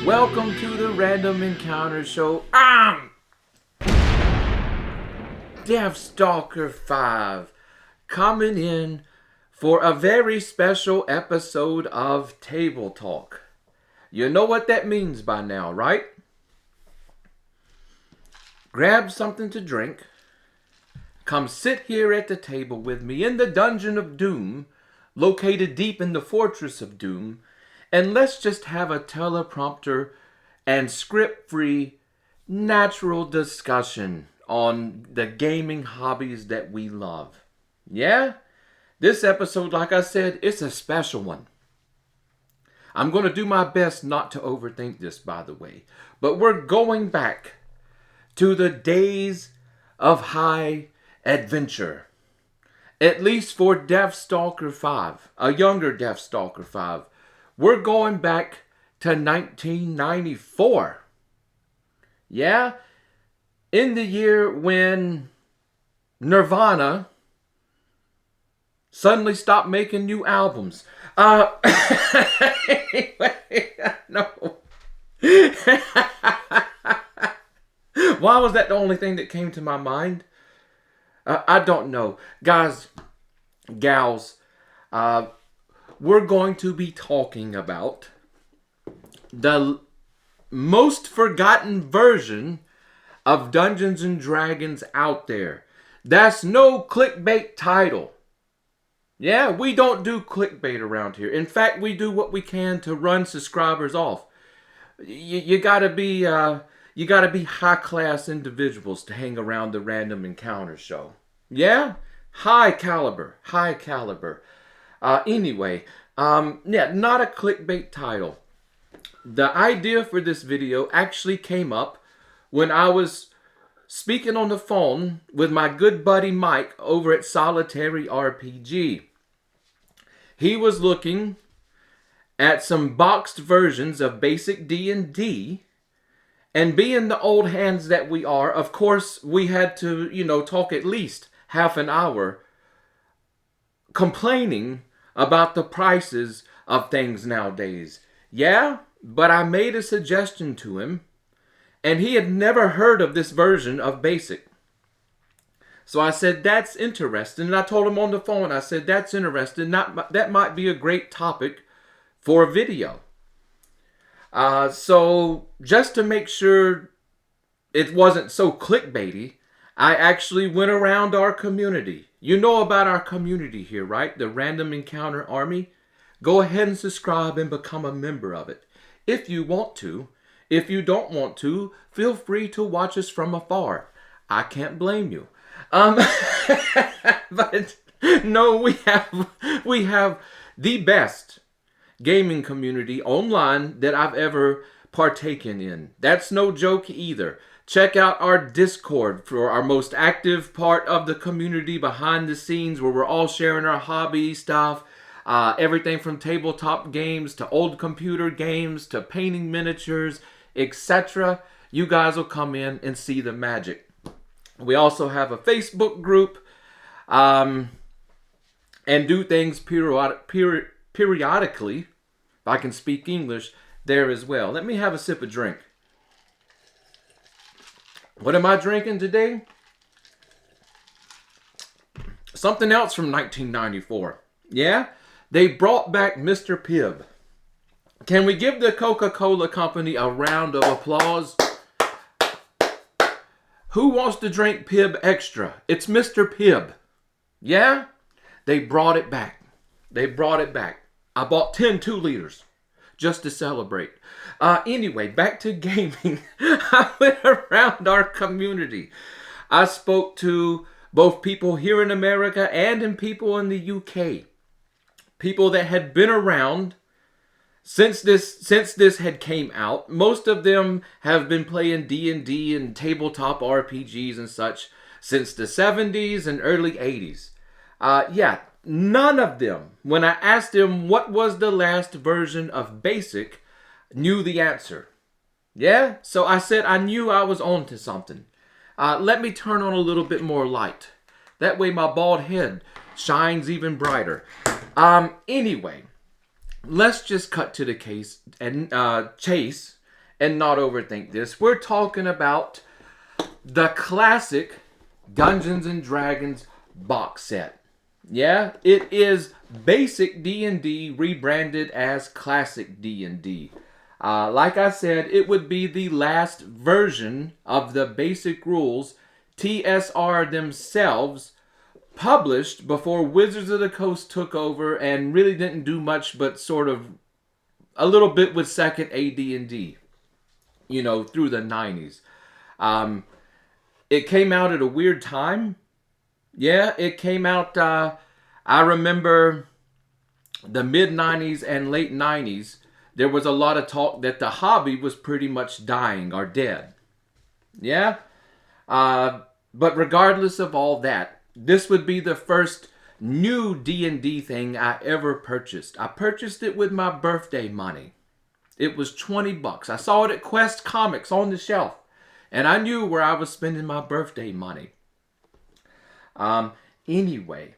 Welcome to the Random Encounter Show. I'm Deathstalker 5, coming in for a very special episode of Table Talk. You know what that means by now, right? Grab something to drink. Come sit here at the table with me in the Dungeon of Doom, located deep in the Fortress of Doom, and let's just have a teleprompter and script-free, natural discussion on the gaming hobbies that we love. Yeah? This episode, like I said, it's a special one. I'm going to do my best not to overthink this, by the way. But we're going back to the days of high adventure. At least for Deathstalker 5, a younger Deathstalker 5. We're going back to 1994. Yeah? In the year when Nirvana suddenly stopped making new albums. Anyway, no. Why was that the only thing that came to my mind? I don't know. Guys, gals, we're going to be talking about the most forgotten version of Dungeons and Dragons out there. That's no clickbait title. Yeah, we don't do clickbait around here. In fact, we do what we can to run subscribers off. You gotta be high class individuals to hang around the Random Encounter Show. Yeah, high caliber. Anyway, not a clickbait title. The idea for this video actually came up when I was speaking on the phone with my good buddy Mike over at Solitary RPG. He was looking at some boxed versions of basic D&D, and being the old hands that we are, of course, we had to, talk at least half an hour complaining about the prices of things nowadays. Yeah, but I made a suggestion to him, and he had never heard of this version of BASIC. So I said, that's interesting. And I told him on the phone, I said, that's interesting. That might be a great topic for a video. So just to make sure it wasn't so clickbaity, I actually went around our community. You know about our community here, right? The Random Encounter Army. Go ahead and subscribe and become a member of it. If you want to. If you don't want to, feel free to watch us from afar. I can't blame you. But no, we have the best gaming community online that I've ever partaken in. That's no joke either. Check out our Discord for our most active part of the community behind the scenes, where we're all sharing our hobby stuff. Everything from tabletop games to old computer games to painting miniatures, etc. You guys will come in and see the magic. We also have a Facebook group and do things periodically, if I can speak English, there as well. Let me have a sip of drink. What am I drinking today? Something else from 1994. Yeah? They brought back Mr. Pibb. Can we give the Coca-Cola Company a round of applause? Who wants to drink Pibb Extra? It's Mr. Pibb. Yeah? They brought it back. I bought 10 2-liters just to celebrate. Anyway, back to gaming. I went around our community. I spoke to both people here in America and people in the UK. People that had been around since this had came out. Most of them have been playing D&D and tabletop RPGs and such since the 70s and early 80s. None of them, when I asked them what was the last version of BASIC, knew the answer. Yeah? So I said I knew I was on to something. Let me turn on a little bit more light. That way my bald head shines even brighter. Anyway, let's just cut to the chase and not overthink this. We're talking about the classic Dungeons and Dragons box set. Yeah, it is basic D&D rebranded as classic D&D. Like I said, it would be the last version of the basic rules TSR themselves published before Wizards of the Coast took over and really didn't do much but sort of a little bit with second AD&D, through the 90s. It came out at a weird time. Yeah, it came out, I remember the mid-90s and late 90s, there was a lot of talk that the hobby was pretty much dying or dead. Yeah? But regardless of all that, this would be the first new D&D thing I ever purchased. I purchased it with my birthday money. It was $20. I saw it at Quest Comics on the shelf. And I knew where I was spending my birthday money. Anyway,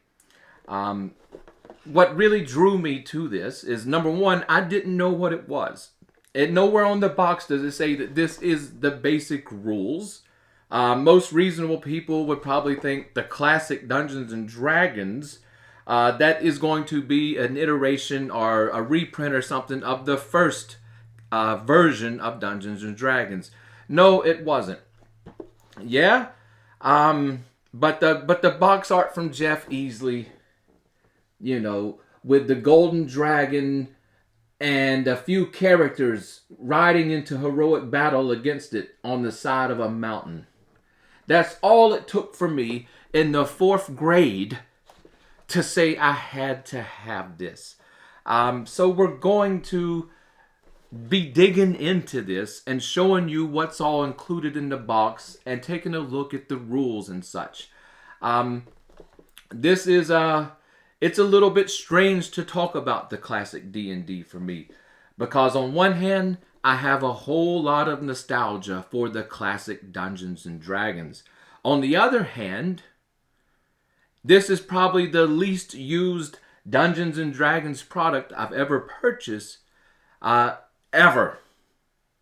what really drew me to this is, number one, I didn't know what it was. And nowhere on the box does it say that this is the basic rules. Most reasonable people would probably think the classic Dungeons and Dragons, that is going to be an iteration or a reprint or something of the first version of Dungeons and Dragons. No, it wasn't. Yeah, but the box art from Jeff Easley, with the golden dragon and a few characters riding into heroic battle against it on the side of a mountain. That's all it took for me in the 4th grade to say I had to have this. So we're going to be digging into this and showing you what's all included in the box and taking a look at the rules and such. This is it's a little bit strange to talk about the classic D&D for me, because on one hand, I have a whole lot of nostalgia for the classic Dungeons and Dragons. On the other hand, this is probably the least used Dungeons and Dragons product I've ever purchased, ever.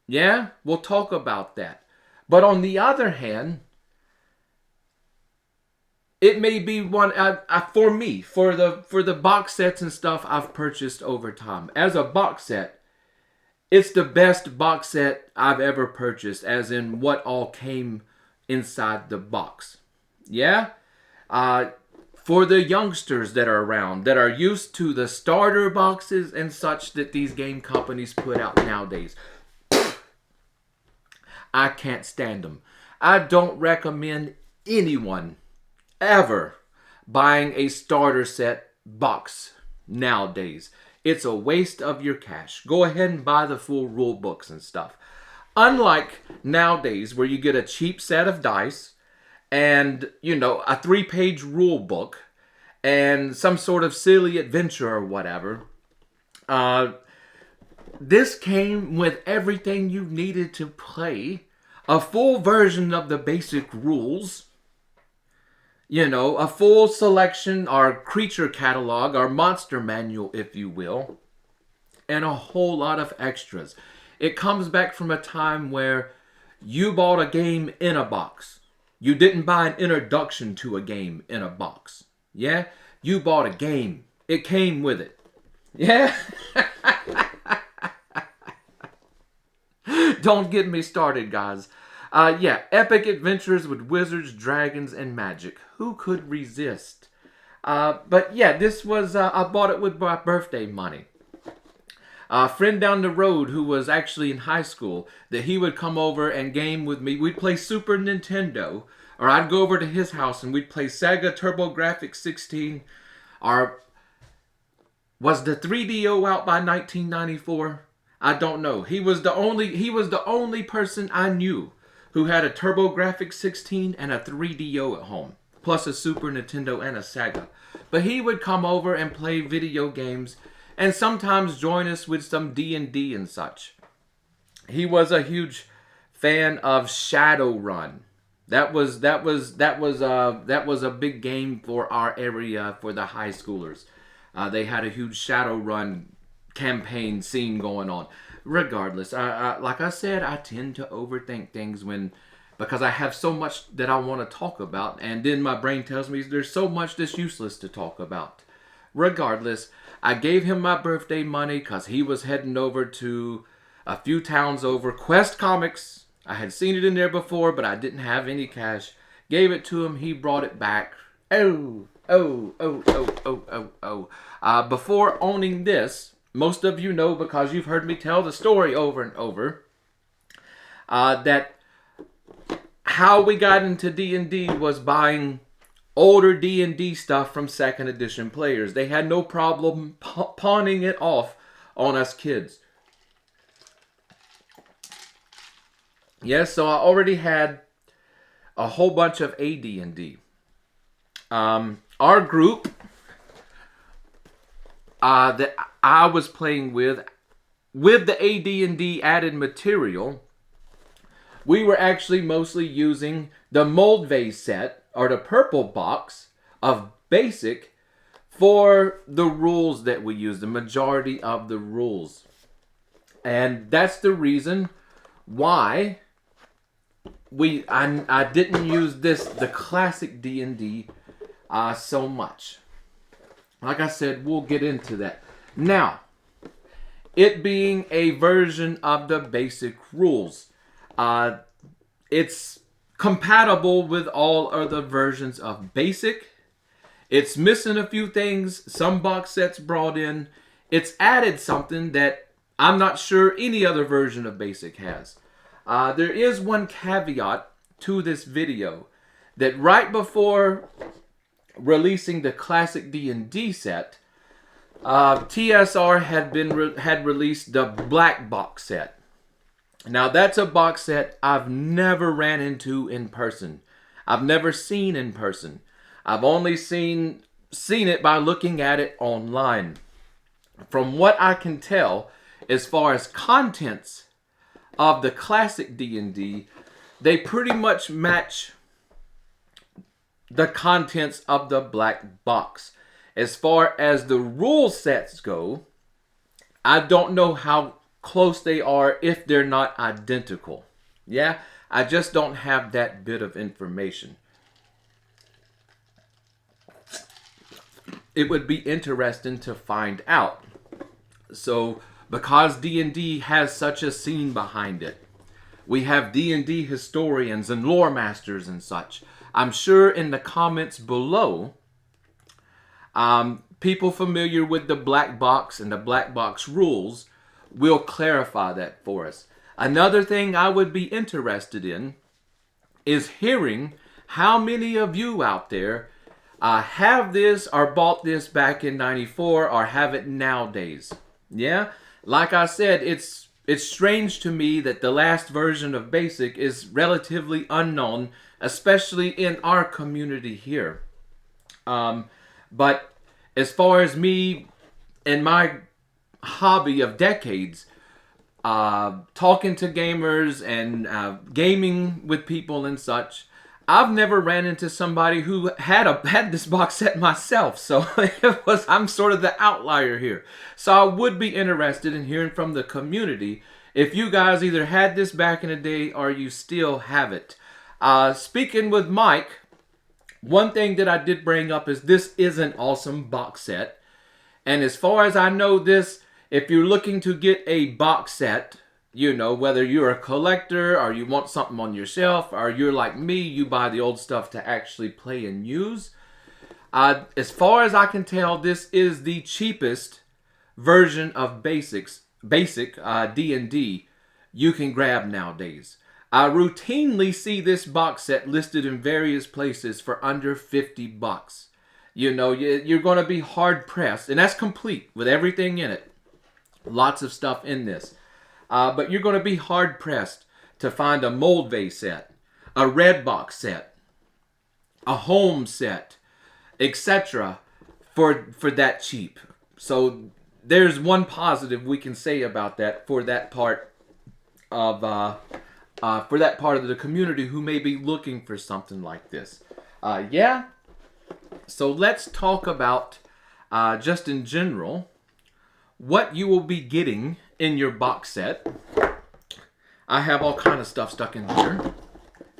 Yeah, we'll talk about that. But on the other hand, it may be one for me, for the box sets and stuff I've purchased over time. As a box set, it's the best box set I've ever purchased, as in what all came inside the box. Yeah? For the youngsters that are around, that are used to the starter boxes and such that these game companies put out nowadays, I can't stand them. I don't recommend anyone ever buying a starter set box nowadays. It's a waste of your cash. Go ahead and buy the full rule books and stuff. Unlike nowadays where you get a cheap set of dice and, a 3-page rule book and some sort of silly adventure or whatever. This came with everything you needed to play. A full version of the basic rules. A full selection or creature catalog or monster manual, if you will. And a whole lot of extras. It comes back from a time where you bought a game in a box. You didn't buy an introduction to a game in a box. Yeah? You bought a game. It came with it. Yeah? Don't get me started, guys. Epic adventures with wizards, dragons, and magic. Who could resist? This was, I bought it with my birthday money. A friend down the road who was actually in high school, that he would come over and game with me. We'd play Super Nintendo, or I'd go over to his house and we'd play Sega TurboGrafx 16. Or was the 3DO out by 1994? I don't know. He was the only person I knew who had a TurboGrafx 16 and a 3DO at home, plus a Super Nintendo and a Sega. But he would come over and play video games and sometimes join us with some D&D and such. He was a huge fan of Shadowrun. That was a big game for our area for the high schoolers. They had a huge Shadowrun campaign scene going on. regardless, like I said, I tend to overthink things because I have so much that I want to talk about, and then my brain tells me there's so much that's useless to talk about. Regardless, I gave him my birthday money because he was heading over to a few towns over, Quest Comics. I had seen it in there before, but I didn't have any cash. Gave it to him. He brought it back. Before owning this, most of you know because you've heard me tell the story over and over, that how we got into D&D was buying older D&D stuff from second edition players. They had no problem pawning it off on us kids. Yes, so I already had a whole bunch of AD&D. Our group that I was playing with the AD&D added material, we were actually mostly using the Moldvey set, or the purple box of basic, for the rules that we use, the majority of the rules. And that's the reason why I didn't use the classic D&D so much. Like I said, we'll get into that. Now, it being a version of the basic rules, it's compatible with all other versions of basic. It's missing a few things some box sets brought in. It's added something that I'm not sure any other version of basic has. There is one caveat to this video, that right before releasing the classic D&D set, TSR had released the black box set. Now that's a box set I've never ran into in person. I've never seen in person. I've only seen it by looking at it online. From what I can tell, as far as contents of the classic D&D, they pretty much match the contents of the black box. As far as the rule sets go, I don't know how close they are, if they're not identical. Yeah, I just don't have that bit of information. It would be interesting to find out. So, because D&D has such a scene behind it, we have D&D historians and lore masters and such. I'm sure in the comments below, people familiar with the black box and the black box rules will clarify that for us. Another thing I would be interested in is hearing how many of you out there have this or bought this back in '94 or have it nowadays. Yeah, like I said, it's strange to me that the last version of Basic is relatively unknown, especially in our community here. But as far as me and my hobby of decades, talking to gamers and gaming with people and such, I've never ran into somebody who had this box set myself. So I'm sort of the outlier here. So I would be interested in hearing from the community if you guys either had this back in the day or you still have it. Speaking with Mike, one thing that I did bring up is this is an awesome box set. And as far as I know, if you're looking to get a box set, whether you're a collector or you want something on your shelf, or you're like me, you buy the old stuff to actually play and use. As far as I can tell, this is the cheapest version of basic D&D you can grab nowadays. I routinely see this box set listed in various places for under $50. You're going to be hard pressed, and that's complete with everything in it. Lots of stuff in this. But you're going to be hard pressed to find a Moldvey set, a red box set, a home set, etc. for that cheap. So there's one positive we can say about that for that part of the community who may be looking for something like this. Yeah. So let's talk about just in general what you will be getting in your box set. I have all kind of stuff stuck in here.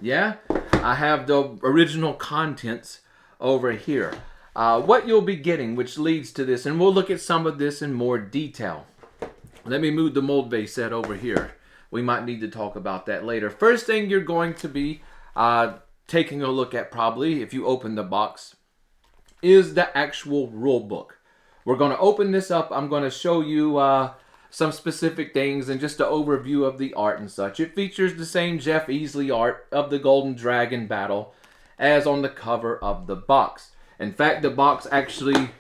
Yeah, I have the original contents over here. What you'll be getting, which leads to this, and we'll look at some of this in more detail. Let me move the Moldvey set over here. We might need to talk about that later. First thing you're going to be taking a look at, probably, if you open the box, is the actual rule book. We're going to open this up. I'm going to show you some specific things and just an overview of the art and such. It features the same Jeff Easley art of the Golden Dragon battle as on the cover of the box. In fact, the box actually,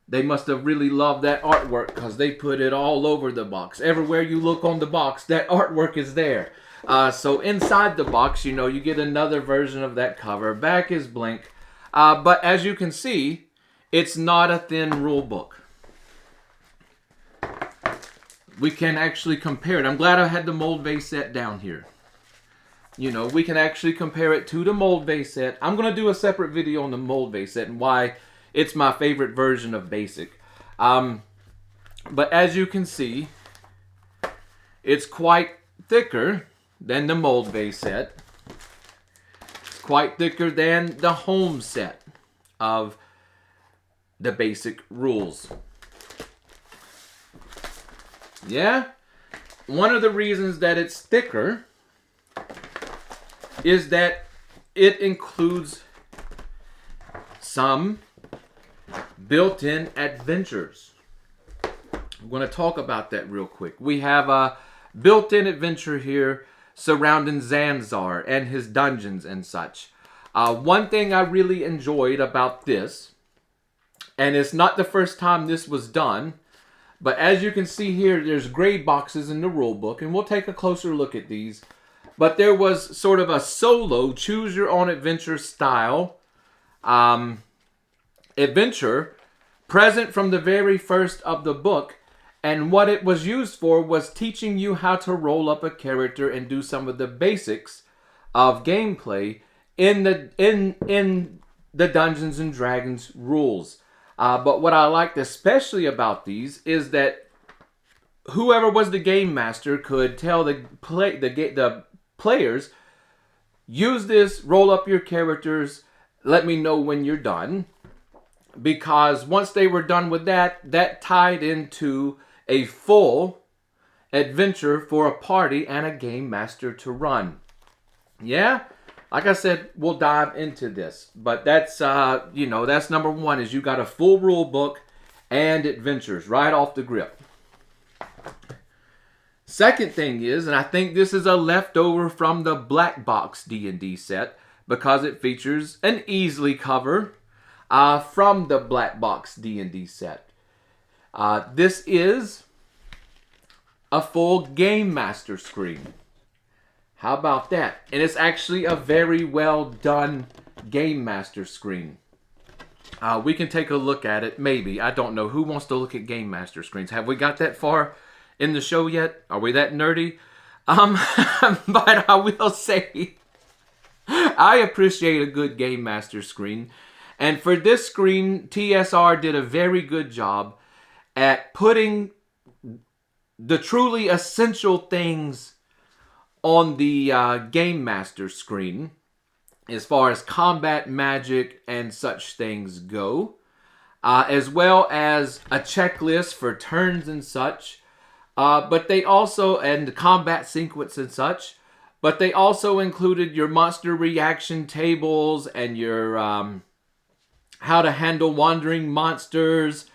they must have really loved that artwork because they put it all over the box. Everywhere you look on the box, that artwork is there. So inside the box, you know, you get another version of that cover. Back is blank. But as you can see, it's not a thin rule book. We can actually compare it. I'm glad I had the Moldvey set down here. You know, we can actually compare it to the Moldvey set. I'm going to do a separate video on the Moldvey set and why it's my favorite version of Basic. But as you can see, it's quite thicker than the Moldvey set. It's quite thicker than the home set of the Basic rules. Yeah? One of the reasons that it's thicker is that it includes some built-in adventures. I'm going to talk about that real quick. We have a built-in adventure here surrounding Zanzar and his dungeons and such. One thing I really enjoyed about this, and it's not the first time this was done, but as you can see here, there's grade boxes in the rule book, and we'll take a closer look at these. But there was sort of a solo, choose-your-own-adventure style adventure present from the very first of the book. And what it was used for was teaching you how to roll up a character and do some of the basics of gameplay in the Dungeons and Dragons rules. But what I liked especially about these is that whoever was the game master could tell the players, use this, roll up your characters, let me know when you're done. Because once they were done with that, that tied into a full adventure for a party and a game master to run. Yeah? Like I said, we'll dive into this. But that's, you know, that's number one, is you got a full rule book and adventures right off the grip. Second thing is, and I think this is a leftover from the Black Box D&D set, because it features an Easley cover from the Black Box D&D set. This is a full Game Master screen. How about that? And it's actually a very well done Game Master screen. We can take a look at it, maybe. I don't know. Who wants to look at Game Master screens? Have we got that far in the show yet? Are we that nerdy? But I will say, I appreciate a good Game Master screen. And for this screen, TSR did a very good job at putting the truly essential things on the Game Master screen as far as combat, magic, and such things go. As well as a checklist for turns and such. But they also, and the combat sequence and such. But they also included your monster reaction tables and your how to handle wandering monsters.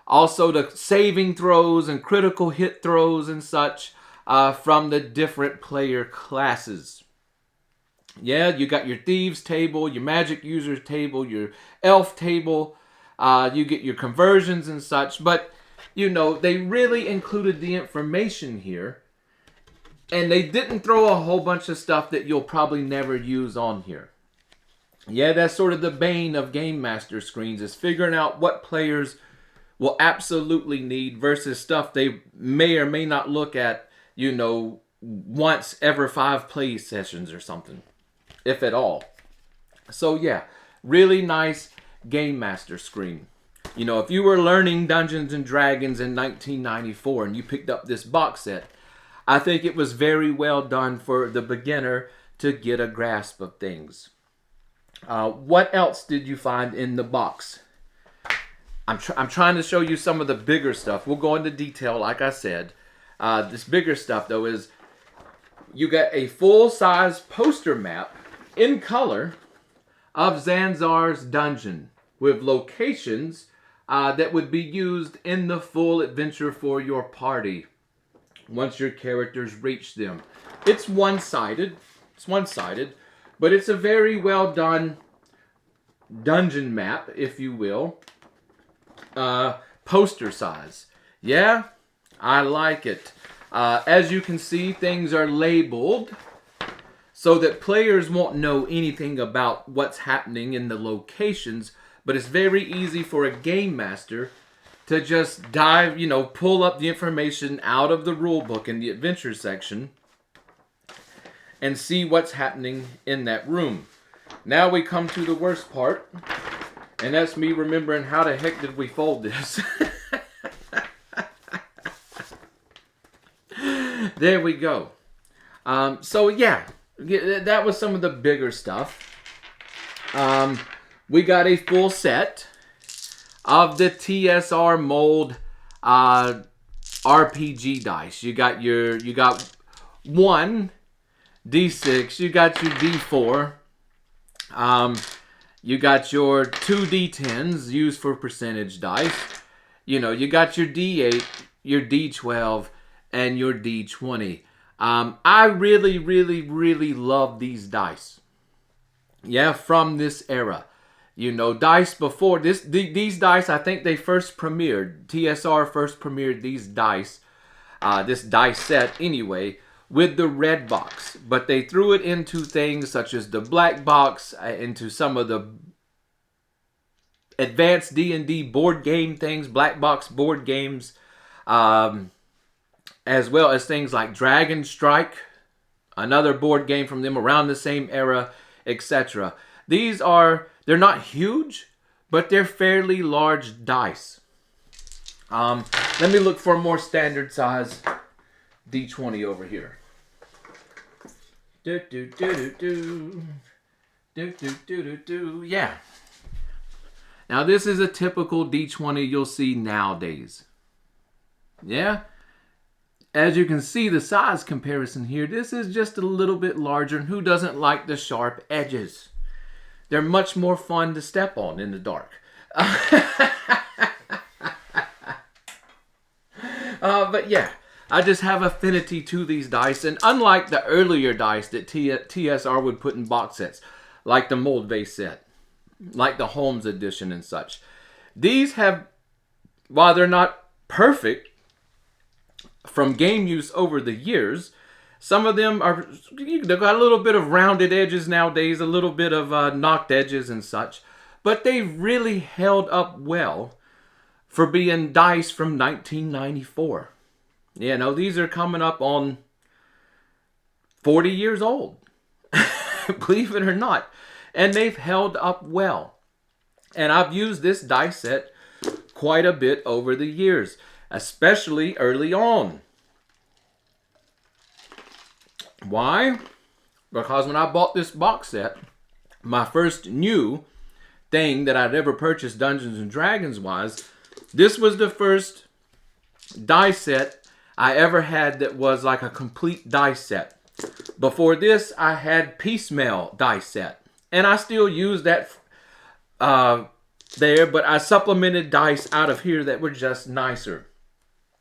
Also the saving throws and critical hit throws and such from the different player classes. Yeah, you got your thieves table, your magic users table, your elf table. You get your conversions and such. But, you know, they really included the information here. And they didn't throw a whole bunch of stuff that you'll probably never use on here. Yeah, that's sort of the bane of Game Master screens, is figuring out what players will absolutely need versus stuff they may or may not look at, you know, once every 5 play sessions or something, if at all. So yeah, really nice Game Master screen. You know, if you were learning Dungeons and Dragons in 1994 and you picked up this box set, I think it was very well done for the beginner to get a grasp of things. What else did you find in the box? I'm trying to show you some of the bigger stuff. We'll go into detail, like I said. This bigger stuff, though, is you got a full-size poster map in color of Zanzar's dungeon with locations that would be used in the full adventure for your party once your characters reach them. It's one-sided. It's one-sided, but it's a very well done dungeon map, if you will. Poster size. Yeah, I like it. As you can see, things are labeled so that players won't know anything about what's happening in the locations, but it's very easy for a game master to just dive, pull up the information out of the rule book in the adventure section and see what's happening in that room. Now we come to the worst part, and that's me remembering how the heck did we fold this. There we go. So yeah, that was some of the bigger stuff. We got a full set of the TSR mold RPG dice. You got one D6. You got your D4. You got your 2 D10s used for percentage dice. You got your D8, your D12, and your D20. I really, really, really love these dice. Yeah, from this era. Dice before this, these dice, I think they first premiered. TSR first premiered these dice, this dice set anyway, with the red box. But they threw it into things such as the black box, into some of the advanced D&D board game things, black box board games, as well as things like Dragon Strike, another board game from them around the same era, etc. They're not huge, but they're fairly large dice. Let me look for a more standard size D20 over here. Yeah. Now this is a typical D20 you'll see nowadays. Yeah. As you can see, the size comparison here, this is just a little bit larger. And who doesn't like the sharp edges? They're much more fun to step on in the dark. But yeah, I just have affinity to these dice. And unlike the earlier dice that TSR would put in box sets, like the Moldvey set, like the Holmes edition and such, these have, while they're not perfect from game use over the years, some of them they've got a little bit of rounded edges nowadays, a little bit of knocked edges and such, but they really held up well for being dice from 1994. These are coming up on 40 years old, believe it or not, and they've held up well. And I've used this dice set quite a bit over the years, especially early on. Why? Because when I bought this box set, my first new thing that I'd ever purchased Dungeons and Dragons wise, this was the first die set I ever had that was like a complete die set. Before this, I had piecemeal die set, and I still use that there, but I supplemented dice out of here that were just nicer.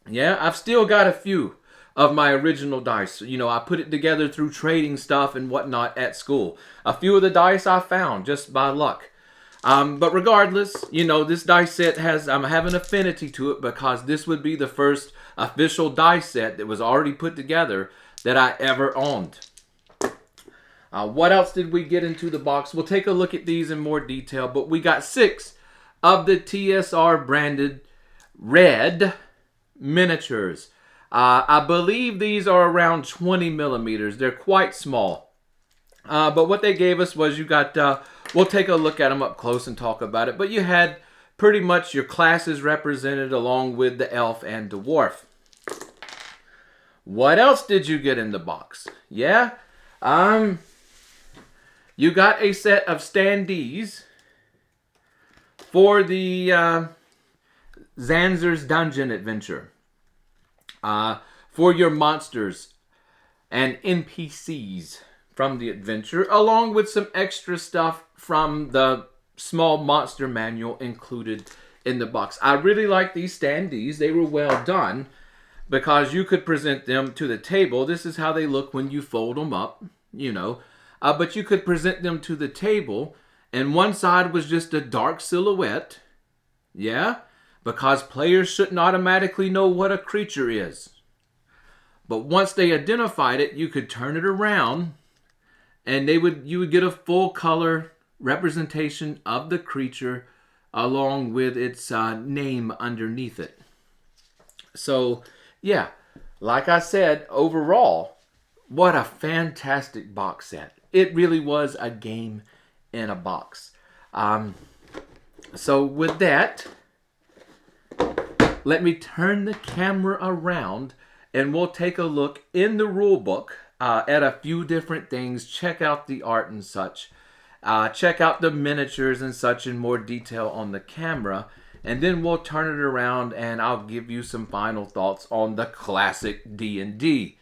Yeah, I've still got a few of my original dice. I put it together through trading stuff and whatnot at school. A few of the dice I found just by luck. But regardless, this dice set I'm having affinity to it because this would be the first official dice set that was already put together that I ever owned. What else did we get into the box? We'll take a look at these in more detail, but we got 6 of the TSR branded red miniatures. I believe these are around 20 millimeters. They're quite small. But what they gave us was you got, we'll take a look at them up close and talk about it. But you had pretty much your classes represented along with the elf and dwarf. What else did you get in the box? Yeah, you got a set of standees for the Zanzer's Dungeon Adventure. For your monsters and NPCs from the adventure, along with some extra stuff from the small monster manual included in the box. I really like these standees. They were well done because you could present them to the table. This is how they look when you fold them up, you know. But you could present them to the table, and one side was just a dark silhouette. Yeah, because players shouldn't automatically know what a creature is. But once they identified it, you could turn it around, and you would get a full color representation of the creature along with its name underneath it. So, yeah, like I said, overall, what a fantastic box set. It really was a game in a box. So with that, let me turn the camera around and we'll take a look in the rule book at a few different things. Check out the art and such. Check out the miniatures and such in more detail on the camera. And then we'll turn it around and I'll give you some final thoughts on the classic D&D.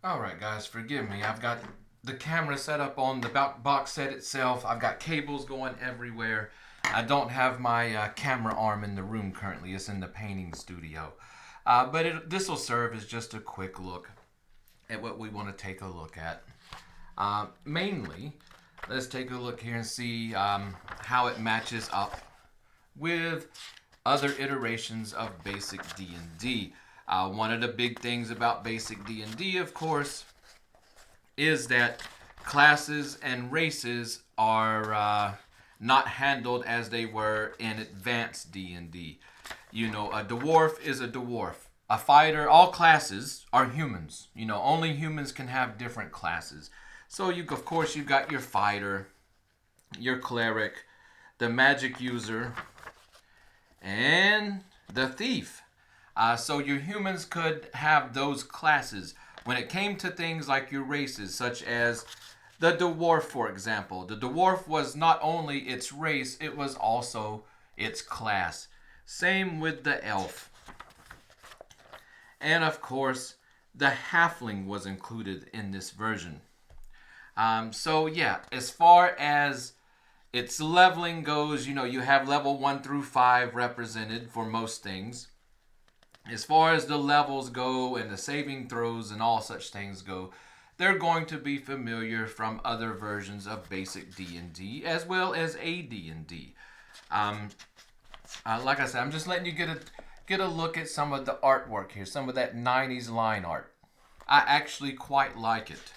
Alright guys, forgive me. I've got the camera set up on the box set itself. I've got cables going everywhere. I don't have my camera arm in the room currently. It's in the painting studio. But this will serve as just a quick look at what we want to take a look at. Mainly, let's take a look here and see how it matches up with other iterations of basic D&D. One of the big things about basic D&D, of course, is that classes and races are not handled as they were in advanced D&D. You know, a dwarf is a dwarf. A fighter, all classes are humans. You know, only humans can have different classes. So, of course, you've got your fighter, your cleric, the magic user, and the thief. So your humans could have those classes. When it came to things like your races, such as the dwarf, for example, the dwarf was not only its race, it was also its class. Same with the elf. And of course, the halfling was included in this version. So yeah, as far as its leveling goes, you know, you have level 1 through 5 represented for most things. As far as the levels go and the saving throws and all such things go, they're going to be familiar from other versions of basic D&D as well as AD&D. Like I said, I'm just letting you get a look at some of the artwork here, some of that 90s line art. I actually quite like it.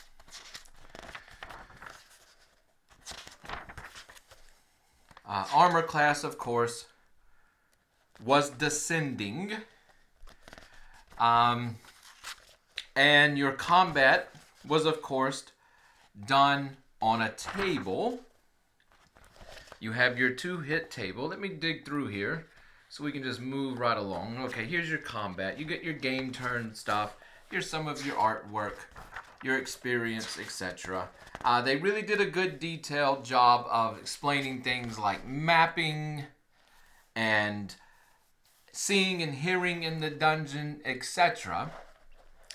Armor class, of course, was descending. And your combat was, of course, done on a table. You have your 2-hit table. Let me dig through here so we can just move right along. Okay, here's your combat. You get your game turn stuff. Here's some of your artwork, your experience, etc. They really did a good detailed job of explaining things like mapping and seeing and hearing in the dungeon, etc.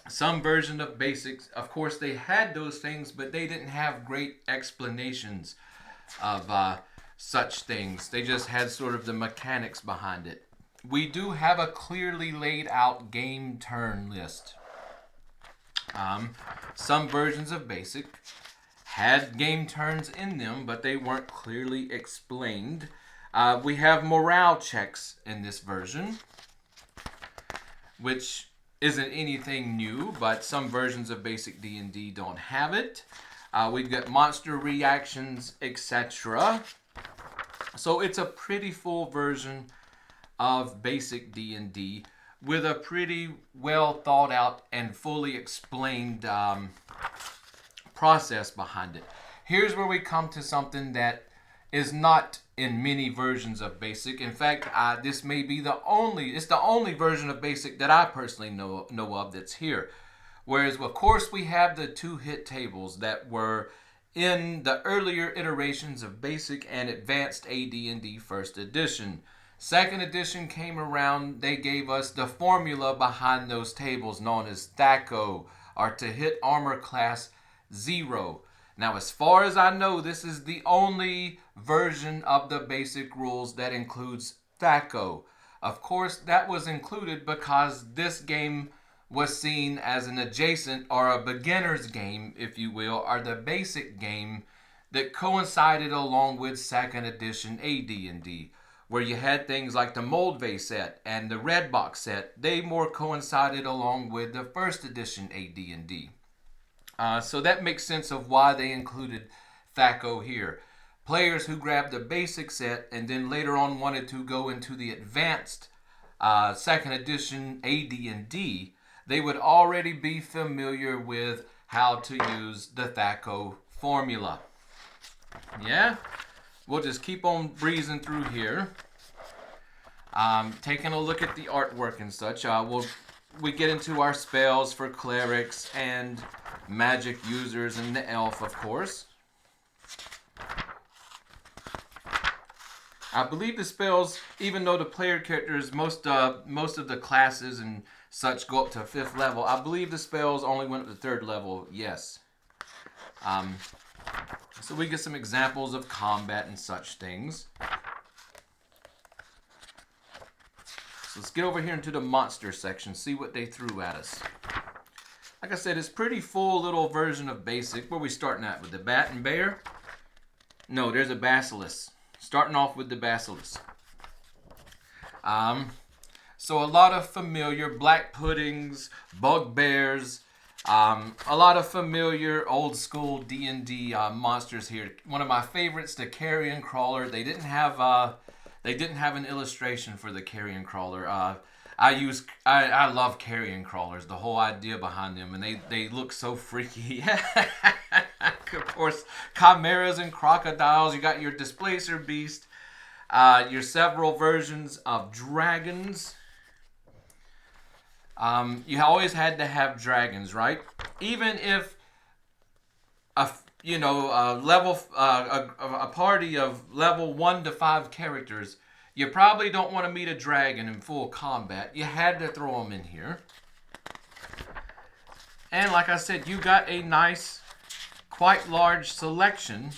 Some version of basics, of course, they had those things, but they didn't have great explanations of such things. They just had sort of the mechanics behind it. We do have a clearly laid out game turn list. Some versions of Basic had game turns in them, but they weren't clearly explained. We have morale checks in this version, which isn't anything new, but some versions of Basic D&D don't have it. We've got monster reactions, etc. So it's a pretty full version of Basic D&D with a pretty well thought out and fully explained process behind it. Here's where we come to something that is not in many versions of Basic. In fact, this may be the only version of Basic that I personally know of that's here. Whereas, of course, we have the 2-hit tables that were in the earlier iterations of Basic and Advanced AD&D First Edition. Second edition came around, they gave us the formula behind those tables known as THAC0, or to hit armor class 0. Now, as far as I know, this is the only version of the Basic rules that includes THAC0. Of course, that was included because this game was seen as an adjacent or a beginner's game, if you will, or the Basic game that coincided along with second edition AD&D, where you had things like the Moldvey set and the Red Box set. They more coincided along with the first edition AD&D. So that makes sense of why they included THAC0 here. Players who grabbed the Basic set and then later on wanted to go into the advanced second edition AD&D, they would already be familiar with how to use the THAC0 formula. Yeah? We'll just keep on breezing through here. Taking a look at the artwork and such. We get into our spells for clerics and magic users and the elf, of course. I believe the spells, even though the player characters, most of the classes and such go up to 5th level, I believe the spells only went up to 3rd level, yes. So we get some examples of combat and such things. So let's get over here into the monster section, see what they threw at us. Like I said, it's pretty full little version of Basic. Where are we starting at? With the bat and bear? No, there's a basilisk. Starting off with the basilisk. So a lot of familiar black puddings, bugbears, a lot of familiar old school D&D monsters here. One of my favorites, the carrion crawler. They didn't have an illustration for the carrion crawler. I love carrion crawlers, the whole idea behind them, and they look so freaky. Of course, chimeras and crocodiles. You got your displacer beast, your several versions of dragons. You always had to have dragons, right? Even if a party of level 1 to 5 characters, you probably don't want to meet a dragon in full combat. You had to throw them in here. And like I said, you got a nice, quite large selection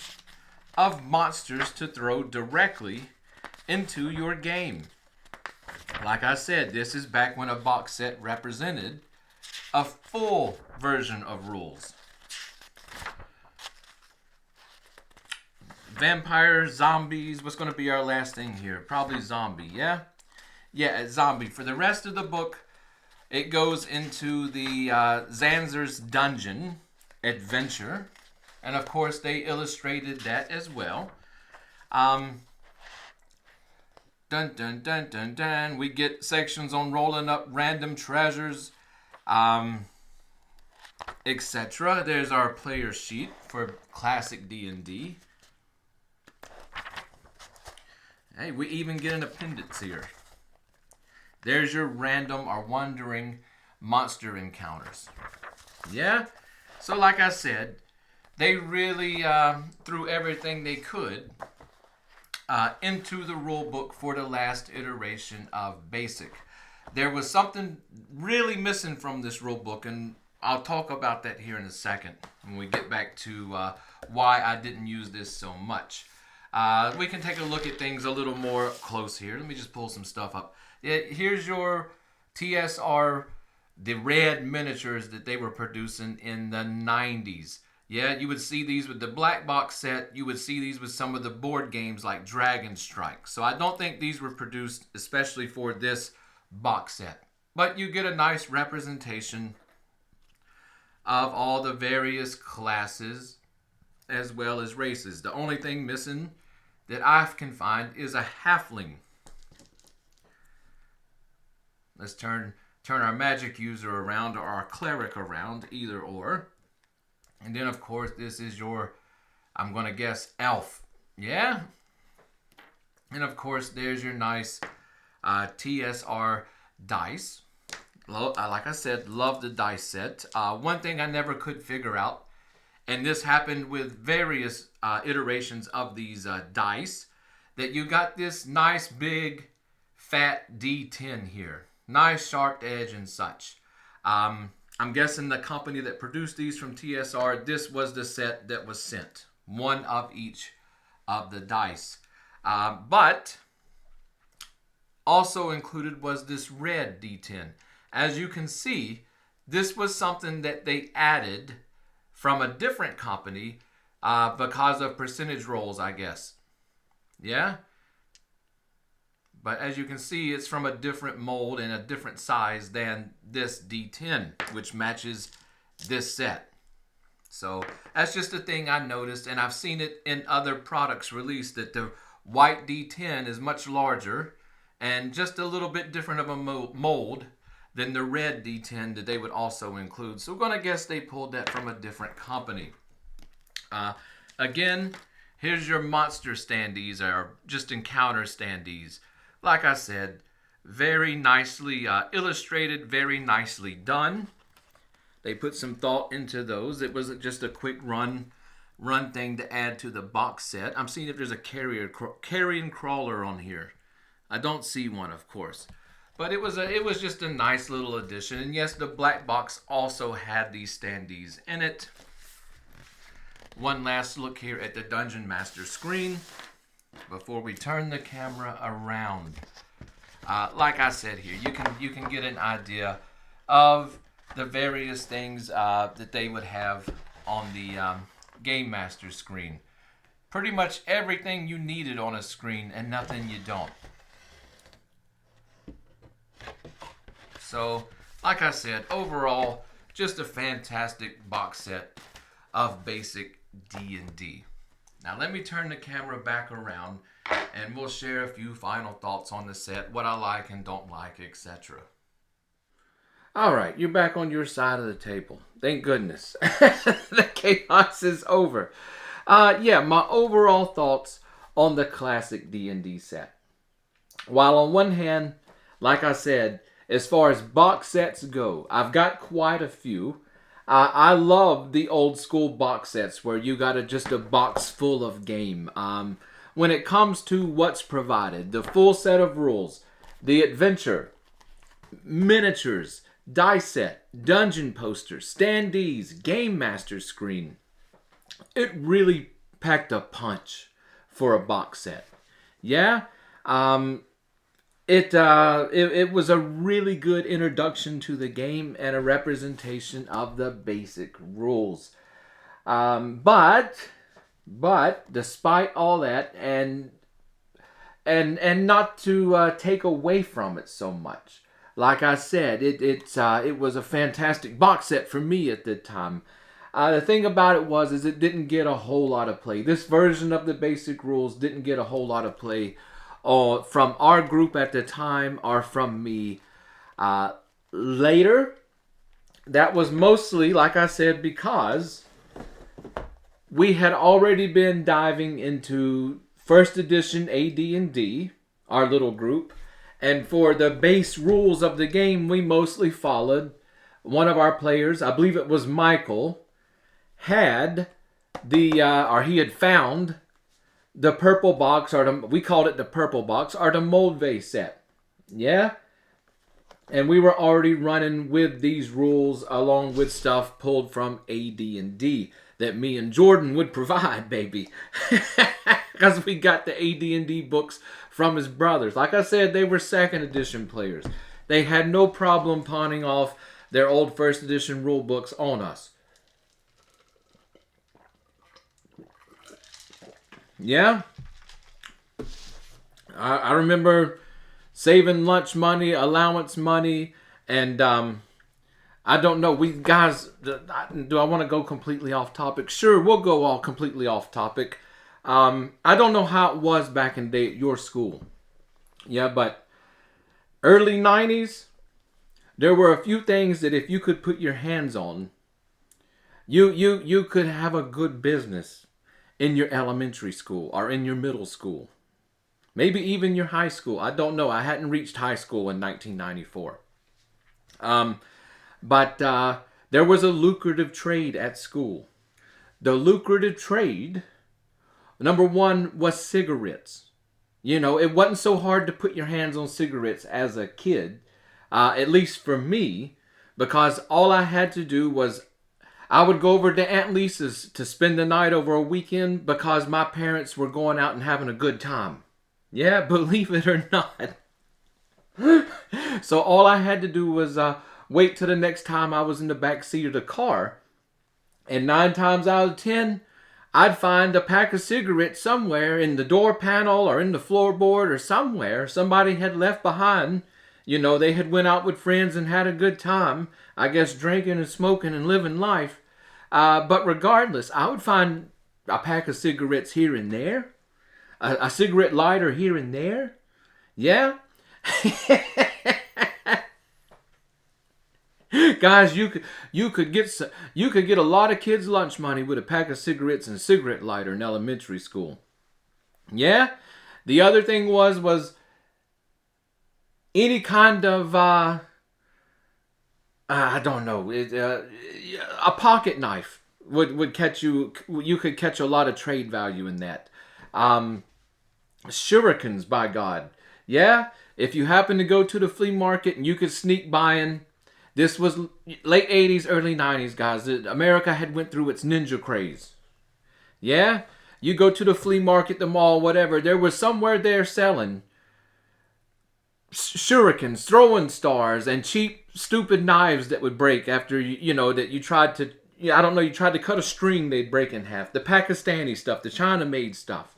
of monsters to throw directly into your game. Like I said, this is back when a box set represented a full version of rules. Vampires, zombies, what's going to be our last thing here? Probably zombie, yeah? Yeah, zombie. For the rest of the book, it goes into the Zanzer's Dungeon adventure. And of course, they illustrated that as well. Dun dun dun dun dun. We get sections on rolling up random treasures, etc. There's our player sheet for classic D&D. Hey, we even get an appendix here. There's your random or wandering monster encounters. Yeah? So like I said, they really threw everything they could into the rule book for the last iteration of Basic. There was something really missing from this rule book, and I'll talk about that here in a second when we get back to why I didn't use this so much. We can take a look at things a little more close here. Let me just pull some stuff up. Here's your TSR the red miniatures that they were producing in the 90s. Yeah, you would see these with the black box set. You would see these with some of the board games like Dragon Strike. So I don't think these were produced especially for this box set. But you get a nice representation of all the various classes as well as races. The only thing missing that I can find is a halfling. Let's turn our magic user around or our cleric around, either or. And then, of course, this is your, I'm going to guess, elf. Yeah? And, of course, there's your nice TSR dice. Like I said, love the dice set. One thing I never could figure out, and this happened with various iterations of these dice, that you got this nice big fat D10 here. Nice sharp edge and such. I'm guessing the company that produced these from TSR, this was the set that was sent. One of each of the dice. But also included was this red D10. As you can see, this was something that they added from a different company because of percentage rolls, I guess. Yeah? But as you can see, it's from a different mold and a different size than this D10, which matches this set. So that's just a thing I noticed, and I've seen it in other products released, that the white D10 is much larger and just a little bit different of a mold than the red D10 that they would also include. So we're going to guess they pulled that from a different company. Again, here's your monster standees, or just encounter standees. Like I said, very nicely illustrated, very nicely done. They put some thought into those. It wasn't just a quick run thing to add to the box set. I'm seeing if there's a carrion crawler on here. I don't see one, of course. But it was just a nice little addition. And yes, the black box also had these standees in it. One last look here at the Dungeon Master screen before we turn the camera around. Like I said here, you can get an idea of the various things that they would have on the Game Master screen. Pretty much everything you needed on a screen and nothing you don't. So, like I said, overall, just a fantastic box set of basic D&D. Now let me turn the camera back around and we'll share a few final thoughts on the set, what I like and don't like, etc. Alright, you're back on your side of the table. Thank goodness. The chaos is over. Yeah, my overall thoughts on the classic D&D set. While on one hand, like I said, as far as box sets go, I've got quite a few. I love the old school box sets where you got just a box full of game. When it comes to what's provided, the full set of rules, the adventure, miniatures, die set, dungeon posters, standees, game master screen, it really packed a punch for a box set. Yeah, it was a really good introduction to the game and a representation of the basic rules. But despite all that, and not to take away from it so much, like I said, it was a fantastic box set for me at the time. The thing about it is it didn't get a whole lot of play. This version of the basic rules didn't get a whole lot of play from our group at the time or from me later. That was mostly, like I said, because we had already been diving into first edition AD&D, our little group, and for the base rules of the game, we mostly followed one of our players, I believe it was Michael, had he had found the purple box, we called it the purple box, or the Moldvey set. Yeah? And we were already running with these rules along with stuff pulled from AD&D that me and Jordan would provide, baby. Because we got the AD&D books from his brothers. Like I said, they were second edition players. They had no problem pawning off their old first edition rule books on us. Yeah. I remember saving lunch money, allowance money, and I don't know. We guys, do I want to go completely off topic? Sure, we'll go all completely off topic. I don't know how it was back in the day at your school. Yeah, but early 90s, there were a few things that if you could put your hands on, you could have a good business in your elementary school or in your middle school. Maybe even your high school. I don't know. I hadn't reached high school in 1994. But there was a lucrative trade at school. The lucrative trade, number one, was cigarettes. You know, it wasn't so hard to put your hands on cigarettes as a kid, at least for me, because all I had to do was I would go over to Aunt Lisa's to spend the night over a weekend because my parents were going out and having a good time. Yeah, believe it or not. So all I had to do was wait till the next time I was in the back seat of the car. And 9 times out of 10, I'd find a pack of cigarettes somewhere in the door panel or in the floorboard or somewhere somebody had left behind. You know, they had went out with friends and had a good time. I guess drinking and smoking and living life. But regardless, I would find a pack of cigarettes here and there. A cigarette lighter here and there. Yeah. Guys, you could get a lot of kids' lunch money with a pack of cigarettes and a cigarette lighter in elementary school. Yeah. The other thing was any kind of I don't know, a pocket knife would catch you. You could catch a lot of trade value in that. Shurikens, by God. Yeah, if you happen to go to the flea market and you could sneak buying, this was late 80s, early 90s, guys. America had went through its ninja craze. Yeah, you go to the flea market, the mall, whatever. There was somewhere there selling shurikens, throwing stars, and cheap, stupid knives that would break after, that you tried to, I don't know, you tried to cut a string, they'd break in half. The Pakistani stuff, the China-made stuff.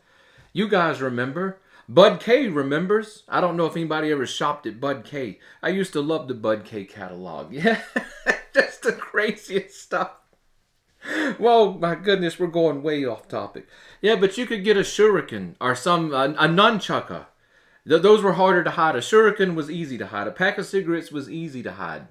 You guys remember. Bud K remembers. I don't know if anybody ever shopped at Bud K. I used to love the Bud K catalog. Yeah, just the craziest stuff. Well, my goodness, we're going way off topic. Yeah, but you could get a shuriken or a nunchucker. Those were harder to hide. A shuriken was easy to hide. A pack of cigarettes was easy to hide.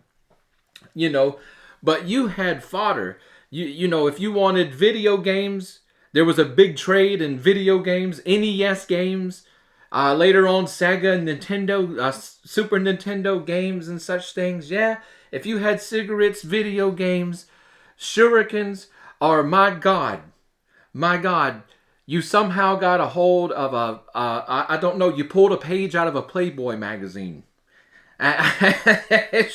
But you had fodder. If you wanted video games, there was a big trade in video games, NES games, later on Sega, Nintendo, Super Nintendo games and such things. Yeah, if you had cigarettes, video games, shurikens, or my God, you somehow got a hold of I don't know, you pulled a page out of a Playboy magazine. It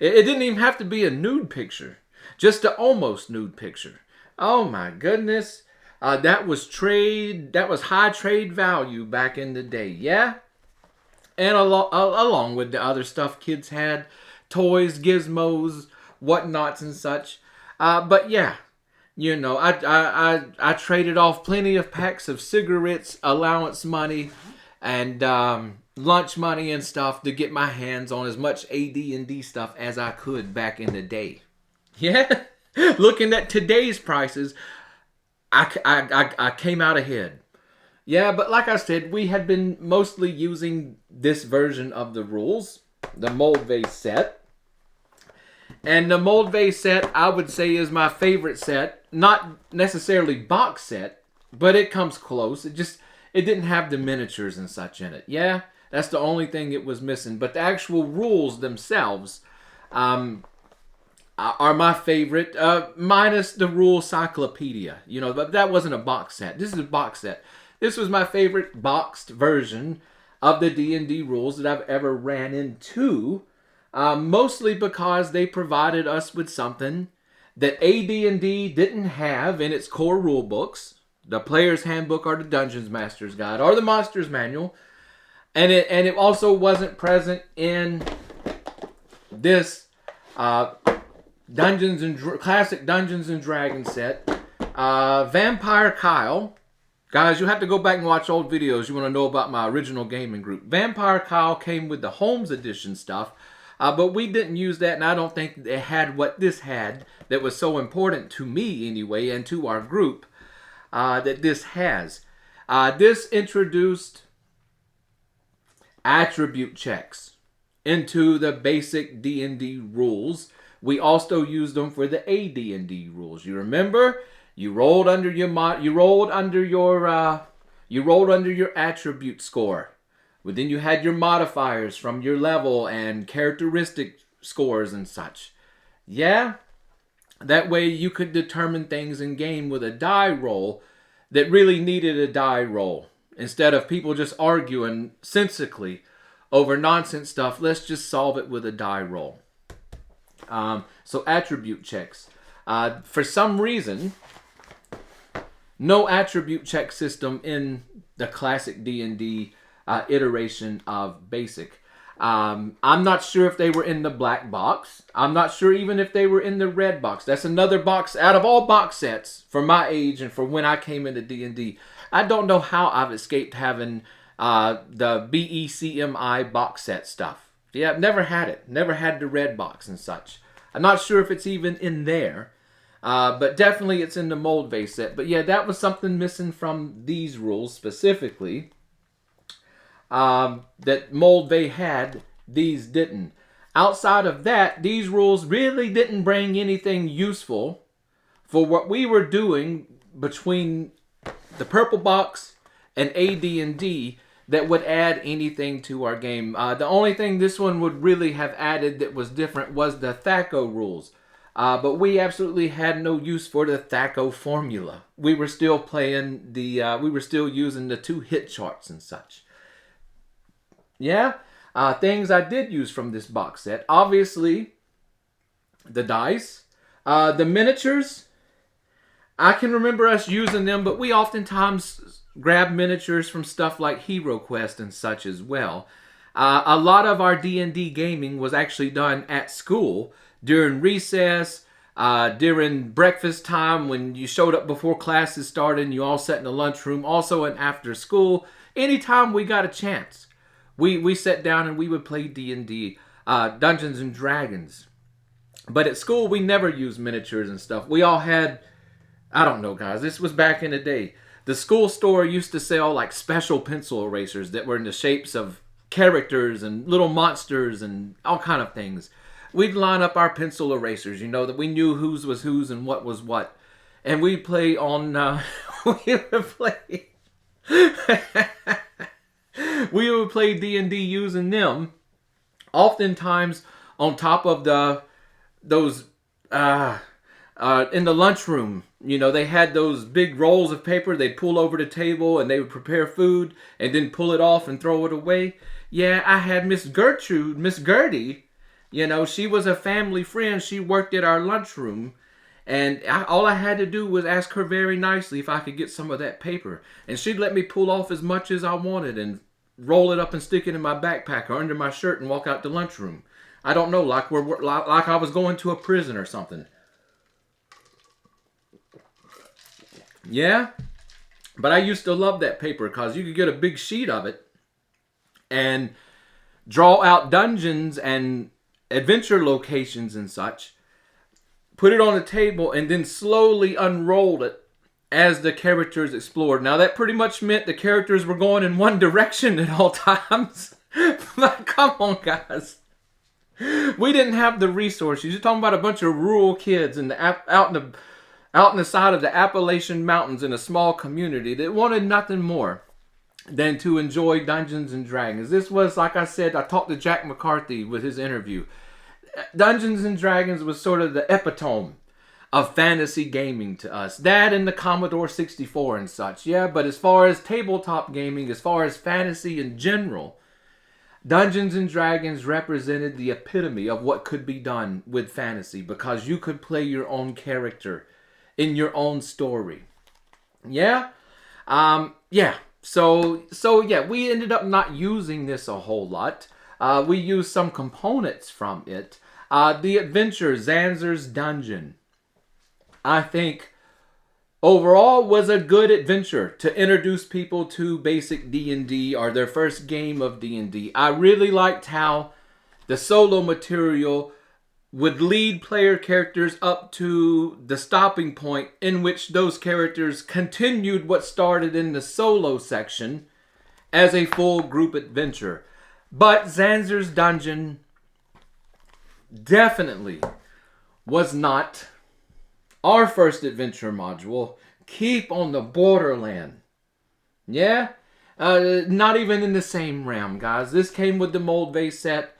didn't even have to be a nude picture, just an almost nude picture. Oh my goodness. That was high trade value back in the day, yeah? And along with the other stuff kids had, toys, gizmos, whatnots and such. But yeah, I traded off plenty of packs of cigarettes, allowance money, and lunch money and stuff to get my hands on as much AD&D stuff as I could back in the day. Yeah? Looking at today's prices, I came out ahead. Yeah, but like I said, we had been mostly using this version of the rules, the Moldvey set. And the Moldvey set, I would say, is my favorite set. Not necessarily box set, but it comes close. It didn't have the miniatures and such in it. Yeah, that's the only thing it was missing. But the actual rules themselves are my favorite, minus the rule cyclopedia. But that wasn't a box set. This is a box set. This was my favorite boxed version of the D&D rules that I've ever ran into. Mostly because they provided us with something that AD&D didn't have in its core rule books, the Player's Handbook or the Dungeons Master's Guide or the Monster's Manual, and it also wasn't present in this classic Dungeons and Dragons set. Vampire Kyle. Guys, you have to go back and watch old videos. You want to know about my original gaming group. Vampire Kyle came with the Holmes Edition stuff. But we didn't use that, and I don't think it had what this had that was so important to me anyway, and to our group, that this has. This introduced attribute checks into the basic D&D rules. We also used them for the AD&D rules. You remember? You rolled under your attribute score. But then you had your modifiers from your level and characteristic scores and such. Yeah? That way you could determine things in game with a die roll that really needed a die roll. Instead of people just arguing sensically over nonsense stuff, let's just solve it with a die roll. So attribute checks. For some reason, no attribute check system in the classic D&D iteration of basic. I'm not sure if they were in the black box. I'm not sure even if they were in the red box. That's another box out of all box sets for my age and for when I came into D&D. I don't know how I've escaped having the BECMI box set stuff. Yeah, I've never had it. Never had the red box and such. I'm not sure if it's even in there. But definitely it's in the Moldvey set. But yeah, that was something missing from these rules specifically. That Moldvey had, these didn't. Outside of that, these rules really didn't bring anything useful for what we were doing between the purple box and AD&D that would add anything to our game. The only thing this one would really have added that was different was the THACO rules. But we absolutely had no use for the THACO formula. We were still playing we were still using the 2 hit charts and such. Yeah, things I did use from this box set. Obviously, the dice. The miniatures, I can remember us using them, but we oftentimes grab miniatures from stuff like Hero Quest and such as well. A lot of our D&D gaming was actually done at school, during recess, during breakfast time, when you showed up before classes started and you all sat in the lunchroom, also in after school. Anytime we got a chance, we sat down and we would play D&D, Dungeons and Dragons. But at school, we never used miniatures and stuff. We all had, I don't know, guys, this was back in the day. The school store used to sell like special pencil erasers that were in the shapes of characters and little monsters and all kind of things. We'd line up our pencil erasers, you know, that we knew whose was whose and what was what. And we'd play on, we would play D&D using them. Oftentimes on top of those, in the lunchroom, you know, they had those big rolls of paper they'd pull over the table and they would prepare food and then pull it off and throw it away. Yeah, I had Miss Gertie. You know, she was a family friend. She worked at our lunchroom. And all I had to do was ask her very nicely if I could get some of that paper. And she'd let me pull off as much as I wanted and roll it up and stick it in my backpack or under my shirt and walk out the lunchroom. I don't know, like I was going to a prison or something. Yeah? But I used to love that paper because you could get a big sheet of it and draw out dungeons and adventure locations and such, put it on the table, and then slowly unrolled it as the characters explored. Now, that pretty much meant the characters were going in one direction at all times. But come on, guys. We didn't have the resources. You're talking about a bunch of rural kids out in the side of the Appalachian Mountains in a small community that wanted nothing more than to enjoy Dungeons and Dragons. This was, like I said, I talked to Jack McCarthy with his interview. Dungeons and Dragons was sort of the epitome of fantasy gaming to us. That and the Commodore 64 and such. Yeah, but as far as tabletop gaming, as far as fantasy in general, Dungeons and Dragons represented the epitome of what could be done with fantasy because you could play your own character in your own story. Yeah? Yeah. So yeah, we ended up not using this a whole lot. We used some components from it. The adventure, Zanzer's Dungeon, I think overall was a good adventure to introduce people to basic D&D or their first game of D&D. I really liked how the solo material would lead player characters up to the stopping point in which those characters continued what started in the solo section as a full group adventure. But Zanzer's Dungeon definitely was not our first adventure module. Keep on the Borderland. Yeah? Not even in the same realm, guys. This came with the Moldvey set.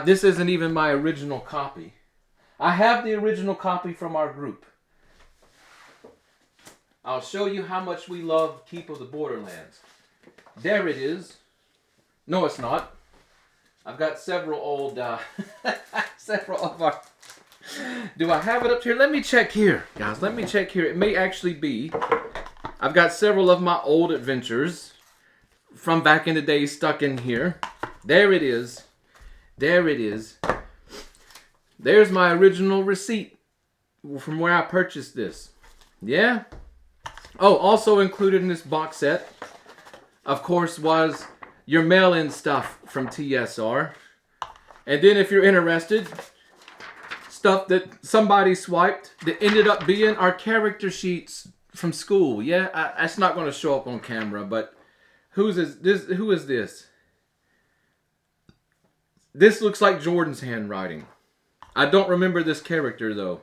This isn't even my original copy. I have the original copy from our group. I'll show you how much we love Keep of the Borderlands. There it is. No, it's not. I've got several old, several of our... Do I have it up here? Let me check here, guys. Let me check here. It may actually be... I've got several of my old adventures from back in the day stuck in here. There it is. There it is. There's my original receipt from where I purchased this. Yeah? Oh, also included in this box set, of course, was your mail-in stuff from TSR. And then if you're interested, stuff that somebody swiped that ended up being our character sheets from school. Yeah, that's not going to show up on camera, but who is this? This looks like Jordan's handwriting. I don't remember this character, though.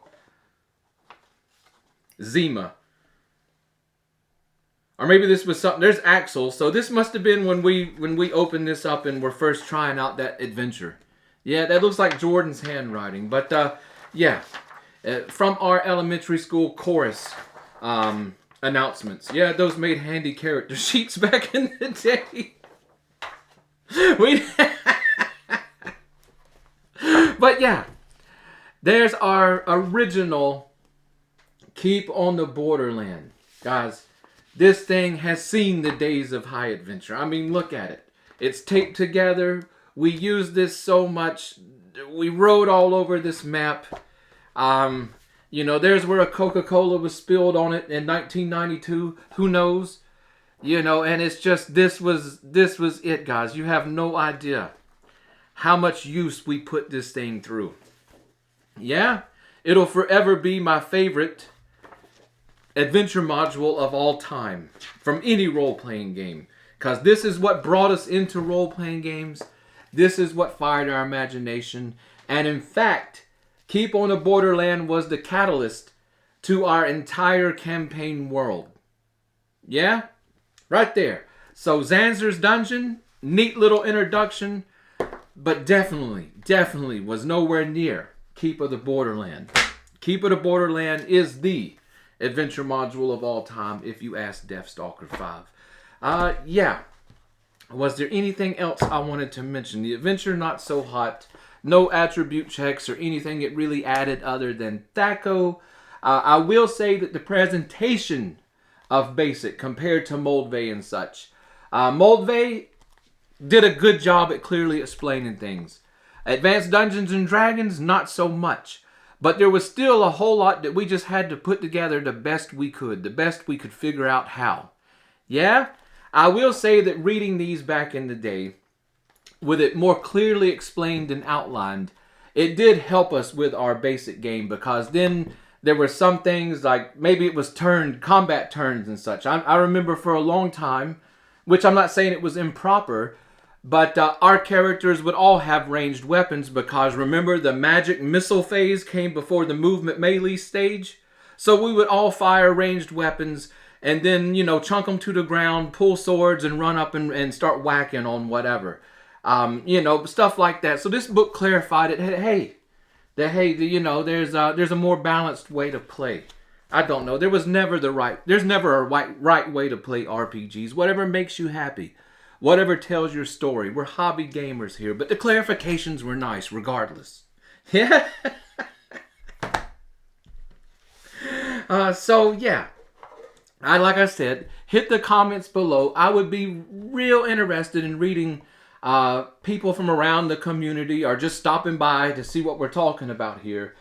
Zima. Or maybe this was something. There's Axel. So this must have been when we opened this up and were first trying out that adventure. Yeah, that looks like Jordan's handwriting. But, yeah. From our elementary school chorus announcements. Yeah, those made handy character sheets back in the day. But, yeah. There's our original Keep on the Borderland. Guys, this thing has seen the days of high adventure. I mean, look at it. It's taped together. We used this so much. We wrote all over this map. You know, there's where a Coca-Cola was spilled on it in 1992. Who knows? You know, and it's just, this was it, guys. You have no idea how much use we put this thing through. Yeah, it'll forever be my favorite adventure module of all time from any role-playing game. Because this is what brought us into role-playing games. This is what fired our imagination. And in fact, Keep on the Borderland was the catalyst to our entire campaign world. Yeah? Right there. So Zanzer's Dungeon, neat little introduction, but definitely was nowhere near Keep of the Borderland. Keep of the Borderland is the adventure module of all time, if you ask Deathstalker 5. Yeah. Was there anything else I wanted to mention? The adventure, not so hot. No attribute checks or anything it really added other than Thaco. I will say that the presentation of Basic compared to Moldvey and such. Moldvey did a good job at clearly explaining things. Advanced Dungeons and Dragons, not so much. But there was still a whole lot that we just had to put together the best we could. The best we could figure out how. Yeah? I will say that reading these back in the day, with it more clearly explained and outlined, it did help us with our basic game. Because then there were some things like, maybe it was combat turns and such. I remember for a long time, which I'm not saying it was improper, but our characters would all have ranged weapons because, remember, the magic missile phase came before the movement melee stage? So we would all fire ranged weapons and then, you know, chunk them to the ground, pull swords, and run up and start whacking on whatever. You know, stuff like that. So this book clarified it. Hey, you know, there's a more balanced way to play. I don't know. There's never a right way to play RPGs. Whatever makes you happy. Whatever tells your story. We're hobby gamers here, but the clarifications were nice regardless. Yeah. So yeah, like I said, hit the comments below. I would be real interested in reading people from around the community are just stopping by to see what we're talking about here.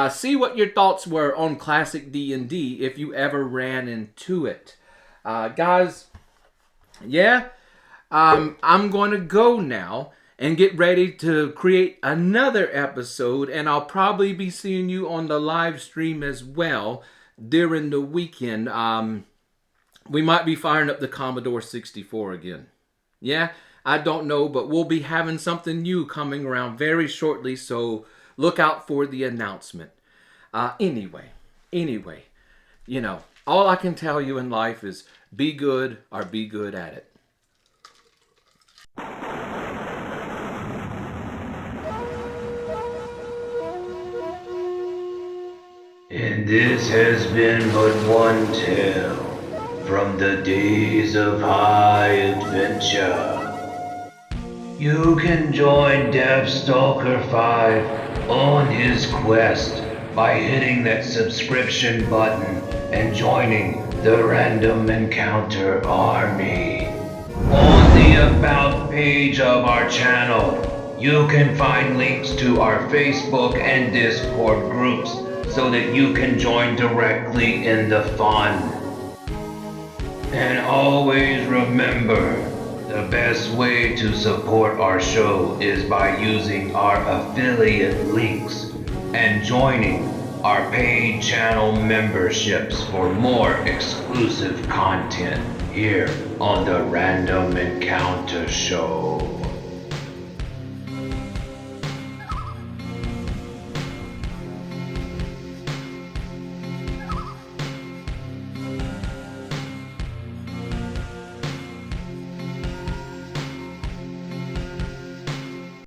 See what your thoughts were on classic D&D if you ever ran into it. Guys, yeah, I'm going to go now and get ready to create another episode, and I'll probably be seeing you on the live stream as well during the weekend. We might be firing up the Commodore 64 again. Yeah, I don't know, but we'll be having something new coming around very shortly, so look out for the announcement. Anyway, you know, all I can tell you in life is be good or be good at it. And this has been but one tale from the days of high adventure. You can join Devstalker 5 on his quest by hitting that subscription button and joining the Random Encounter Army. On the About page of our channel, you can find links to our Facebook and Discord groups so that you can join directly in the fun. And always remember, the best way to support our show is by using our affiliate links and joining our paid channel memberships for more exclusive content here on the Random Encounter Show.